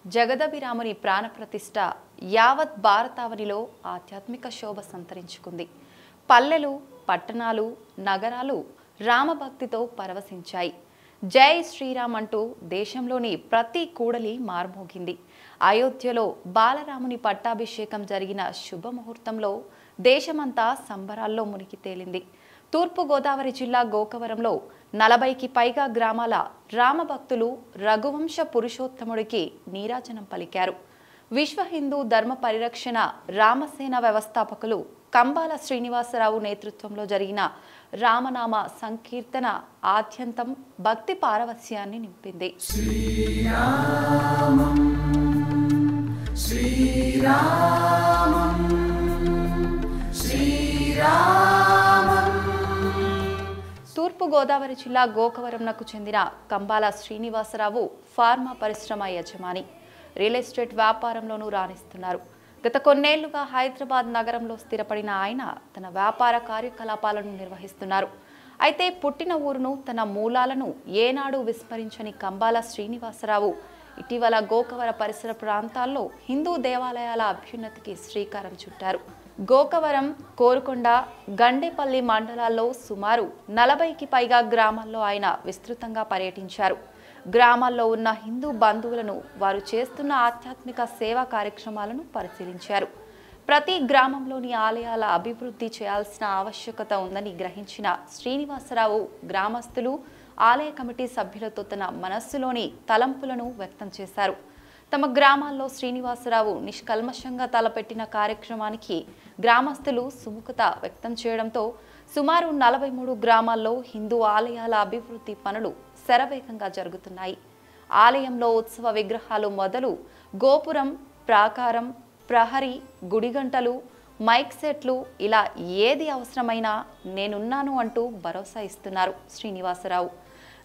జగదభిరాముని ప్రాణప్రతిష్ఠ యావత్ భారతావనిలో ఆధ్యాత్మిక శోభ సంతరించుకుంది. పల్లెలు, పట్టణాలు, నగరాలు రామభక్తితో పరవశించాయి. జై శ్రీరామ్ అంటూ దేశంలోని ప్రతి కూడలి మార్మోగింది. అయోధ్యలో బాలరాముని పట్టాభిషేకం జరిగిన శుభముహూర్తంలో దేశమంతా సంబరాల్లో మునిగి తేలింది. తూర్పుగోదావరి జిల్లా గోకవరంలో 40కి పైగా గ్రామాల రామభక్తులు రఘువంశ పురుషోత్తముడికి నీరాజనం పలికారు. విశ్వ హిందూ ధర్మ పరిరక్షణ రామసేన వ్యవస్థాపకులు కంబాల శ్రీనివాసరావు నేతృత్వంలో జరిగిన రామనామ సంకీర్తన ఆద్యంతం భక్తి పారవస్యాన్ని నింపింది. శ్రీరామం శ్రీరామం శ్రీరామం. తూర్పుగోదావరి జిల్లా గోకవరంకు చెందిన కంబాల శ్రీనివాసరావు ఫార్మా పరిశ్రమ యజమాని. రియల్ ఎస్టేట్ వ్యాపారంలోనూ రాణిస్తున్నారు. గత కొన్నేళ్లుగా హైదరాబాద్ నగరంలో స్థిరపడిన ఆయన తన వ్యాపార కార్యకలాపాలను నిర్వహిస్తున్నారు. అయితే పుట్టిన ఊరును, తన మూలాలను ఏనాడు విస్మరించని కంబాల శ్రీనివాసరావు ఇటీవల గోకవర పరిసర ప్రాంతాల్లో హిందూ దేవాలయాల అభ్యున్నతికి శ్రీకారం చుట్టారు. గోకవరం, కోరుకొండ, గండేపల్లి మండలాల్లో సుమారు 40కి పైగా గ్రామాల్లో ఆయన విస్తృతంగా పర్యటించారు. గ్రామాల్లో ఉన్న హిందూ బంధువులను, వారు చేస్తున్న ఆధ్యాత్మిక సేవా కార్యక్రమాలను పరిశీలించారు. ప్రతి గ్రామంలోని ఆలయాల అభివృద్ధి చేయాల్సిన ఆవశ్యకత ఉందని గ్రహించిన శ్రీనివాసరావు గ్రామస్తులు, ఆలయ కమిటీ సభ్యులతో తన మనస్సులోని తలంపులను వ్యక్తం చేశారు. తమ గ్రామాల్లో శ్రీనివాసరావు నిష్కల్మషంగా తలపెట్టిన కార్యక్రమానికి గ్రామస్తులు సుముఖత వ్యక్తం చేయడంతో సుమారు 43 గ్రామాల్లో హిందూ ఆలయాల అభివృద్ధి పనులు శరవేగంగా జరుగుతున్నాయి. ఆలయంలో ఉత్సవ విగ్రహాలు మొదలు గోపురం, ప్రాకారం, ప్రహరీ, గుడిగంటలు, మైక్ సెట్లు, ఇలా ఏది అవసరమైనా నేనున్నాను అంటూ భరోసా ఇస్తున్నారు శ్రీనివాసరావు.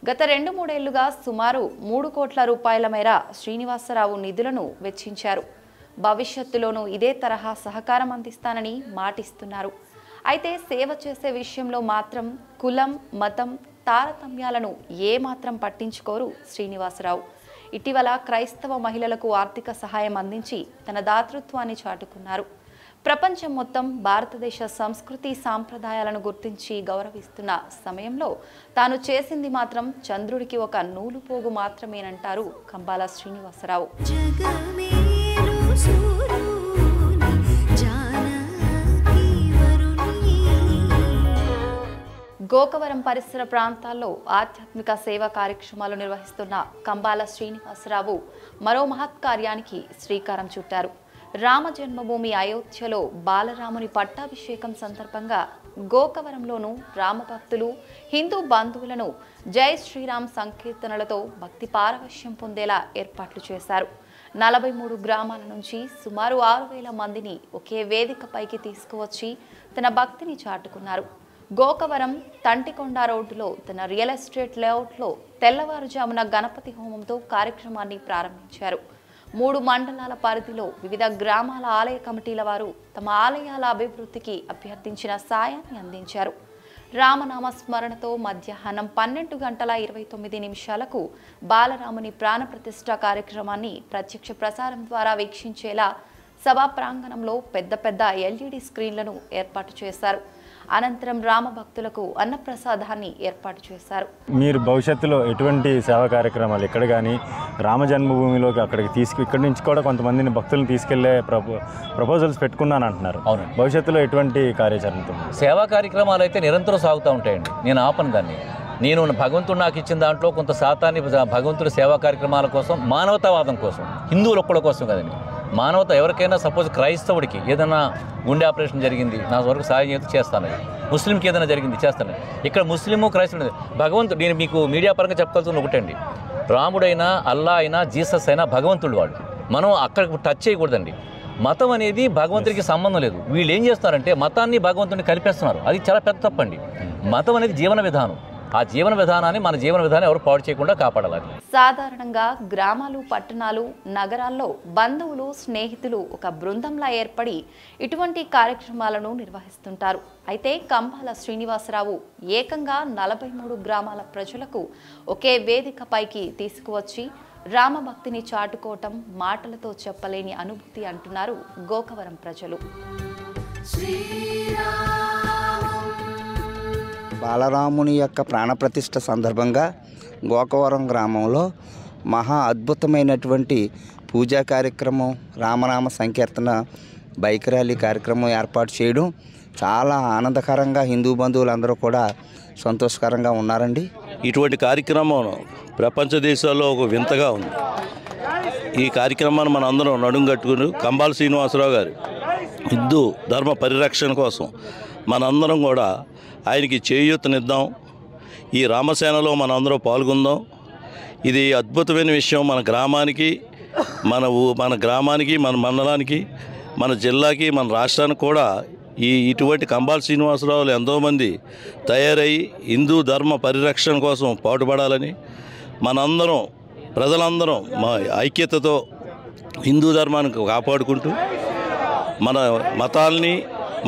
గత 2-3 ఏళ్లుగా సుమారు 3 కోట్ల రూపాయల మేర శ్రీనివాసరావు నిధులను వెచ్చించారు. భవిష్యత్తులోనూ ఇదే తరహా సహకారం అందిస్తానని మాటిస్తున్నారు. అయితే సేవ చేసే విషయంలో మాత్రం కులం, మతం, తారతమ్యాలను ఏమాత్రం పట్టించుకోరు శ్రీనివాసరావు. ఇటీవల క్రైస్తవ మహిళలకు ఆర్థిక సహాయం అందించి తన దాతృత్వాన్ని చాటుకున్నారు. ప్రపంచం మొత్తం భారతదేశ సంస్కృతి సాంప్రదాయాలను గుర్తించి గౌరవిస్తున్న సమయంలో తాను చేసింది మాత్రం చంద్రుడికి ఒక నూలుపోగు మాత్రమేనంటారు కంబాల శ్రీనివాసరావు. గోకవరం పరిసర ప్రాంతాల్లో ఆధ్యాత్మిక సేవా కార్యక్రమాలు నిర్వహిస్తున్న కంబాల శ్రీనివాసరావు మరో మహత్కార్యానికి శ్రీకారం చుట్టారు. రామ జన్మభూమి అయోధ్యలో బాలరాముని పట్టాభిషేకం సందర్భంగా గోకవరంలోనూ రామభక్తులు, హిందూ బంధువులను జై శ్రీరామ్ సంకీర్తనలతో భక్తి పారవశ్యం పొందేలా ఏర్పాట్లు చేశారు. 43 గ్రామాల నుంచి సుమారు 6,000 మందిని ఒకే వేదికపైకి తీసుకువచ్చి తన భక్తిని చాటుకున్నారు. గోకవరం తంటికొండ రోడ్డులో తన రియల్ ఎస్టేట్ లేఅవుట్లో తెల్లవారుజామున గణపతి హోమంతో కార్యక్రమాన్ని ప్రారంభించారు. 3 మండలాల పరిధిలో వివిధ గ్రామాల ఆలయ కమిటీల వారు తమ ఆలయాల అభివృద్ధికి అభ్యర్థించిన సాయాన్ని అందించారు. రామనామ స్మరణతో మధ్యాహ్నం 12:29 బాలరాముని ప్రాణప్రతిష్ఠ కార్యక్రమాన్ని ప్రత్యక్ష ప్రసారం ద్వారా వీక్షించేలా సభా ప్రాంగణంలో పెద్ద ఎల్ఈడి స్క్రీన్లను ఏర్పాటు చేశారు. అనంతరం రామభక్తులకు అన్నప్రసాదాన్ని ఏర్పాటు చేశారు. మీరు భవిష్యత్తులో ఎటువంటి సేవా కార్యక్రమాలు ఇక్కడ కానీ రామ జన్మభూమిలోకి అక్కడికి ఇక్కడి నుంచి కూడా కొంతమందిని భక్తులను తీసుకెళ్లే ప్రపోజల్స్ పెట్టుకున్నాను అంటున్నారు. అవును, భవిష్యత్తులో ఎటువంటి కార్యాచరణతో సేవా కార్యక్రమాలు అయితే నిరంతరం సాగుతూ ఉంటాయండి. నేను ఆపను దాన్ని. నేను భగవంతుడు నాకు ఇచ్చిన దాంట్లో కొంత శాతాన్ని భగవంతుడి సేవా కార్యక్రమాల కోసం, మానవతావాదం కోసం, హిందువుల ఒక్కళ్ళ కోసం కదండి. మానవత ఎవరికైనా సపోజ్ క్రైస్తవుడికి ఏదైనా గుండె ఆపరేషన్ జరిగింది, నా వరకు సాయం చేస్తాను. ముస్లింకి ఏదైనా జరిగింది చేస్తాను. ఇక్కడ ముస్లిము, క్రైస్తవుడు, భగవంతుడు, నేను మీకు మీడియా పరంగా చెప్పగలుగుతున్న ఒకటండి, రాముడైనా, అల్లా అయినా, జీసస్ అయినా భగవంతుడు వాడు. మనం అక్కడికి టచ్ చేయకూడదండి. మతం అనేది భగవంతుడికి సంబంధం లేదు. వీళ్ళు ఏం చేస్తారంటే మతాన్ని భగవంతుడిని కలిపేస్తున్నారు. అది చాలా పెద్ద తప్పండి. మతం అనేది జీవన విధానం. ఆ జీవన విధానాన్ని మన జీవన విధానం ఎవరు పాడు చేయకుండా కాపాడాలి. సాధారణంగా గ్రామాలు, పట్టణాలు, నగరాల్లో బంధువులు, స్నేహితులు ఒక బృందంలా ఏర్పడి ఇటువంటి కార్యక్రమాలను నిర్వహిస్తుంటారు. అయితే కంబాల శ్రీనివాసరావు ఏకంగా 43 గ్రామాల ప్రజలకు ఒకే వేదికపైకి తీసుకువచ్చి రామభక్తిని చాటుకోవటం మాటలతో చెప్పలేని అనుభూతి అంటున్నారు గోకవరం ప్రజలు. బాలరాముని యొక్క ప్రాణప్రతిష్ఠ సందర్భంగా గోకవరం గ్రామంలో మహా అద్భుతమైనటువంటి పూజా కార్యక్రమం, రామనామ సంకీర్తన, బైక్ ర్యాలీ కార్యక్రమం ఏర్పాటు చేయడం చాలా ఆనందకరంగా హిందూ బంధువులందరూ కూడా సంతోషకరంగా ఉన్నారండి. ఇటువంటి కార్యక్రమం ప్రపంచ దేశాల్లో ఒక వింతగా ఉంది. ఈ కార్యక్రమాన్ని మన అందరం నడుంగట్టుకుని కంబాల శ్రీనివాసరావు గారు హిందూ ధర్మ పరిరక్షణ కోసం మనందరం కూడా ఆయనకి చేయూతనిద్దాం. ఈ రామసేనలో మనందరం పాల్గొందాం. ఇది అద్భుతమైన విషయం. మన గ్రామానికి, మన గ్రామానికి, మన మండలానికి, మన జిల్లాకి, మన రాష్ట్రానికి కూడా ఇటువంటి కంబాల శ్రీనివాసరావులు ఎంతోమంది తయారై హిందూ ధర్మ పరిరక్షణ కోసం పాటుపడాలని మనందరం, ప్రజలందరం మా ఐక్యతతో హిందూ ధర్మాన్ని కాపాడుకుంటూ మన మతాల్ని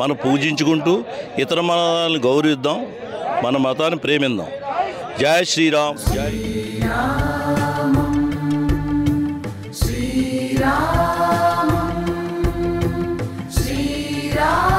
మనం పూజించుకుంటూ ఇతర మతాలను గౌరవిద్దాం, మన మతాన్ని ప్రేమిద్దాం. జై శ్రీరామ్. జై శ్రీరామ్.